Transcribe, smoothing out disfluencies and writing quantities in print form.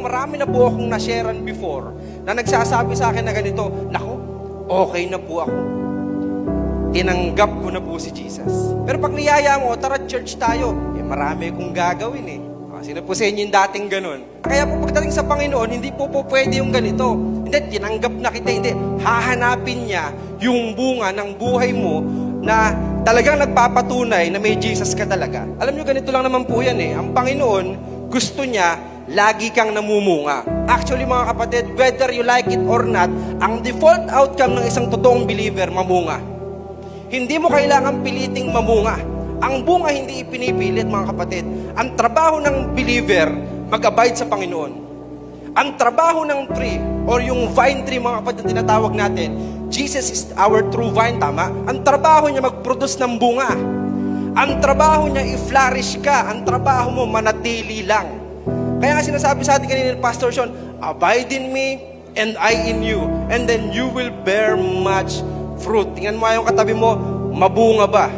marami na po akong nasharean before na nagsasabi sa akin na ganito, "Nako, okay na po ako. Tinanggap ko na po si Jesus." Pero pag niyaya mo, "Tara, church tayo." Marami kong gagawin eh. Sino po sa inyo yung dating ganun? Kaya po pagdating sa Panginoon, hindi po pwede yung ganito. Hindi, tinanggap na kita. Hindi, hahanapin niya yung bunga ng buhay mo na talagang nagpapatunay na may Jesus ka talaga. Alam nyo, ganito lang naman po yan eh. Ang Panginoon, gusto niya, lagi kang namumunga. Actually mga kapatid, whether you like it or not, ang default outcome ng isang totoong believer, mamunga. Hindi mo kailangan piliting mamunga. Ang bunga hindi ipinipilit mga kapatid. Ang trabaho ng believer, mag-abide sa Panginoon. Ang trabaho ng tree, or yung vine tree mga kapatid na tinatawag natin, Jesus is our true vine, tama? Ang trabaho niya mag-produce ng bunga. Ang trabaho niya i-flourish ka. Ang trabaho mo manatili lang. Kaya nga sinasabi sa atin kanina ni Pastor Sean, "Abide in me and I in you, and then you will bear much fruit." Tingnan mo yung katabi mo, mabunga ba?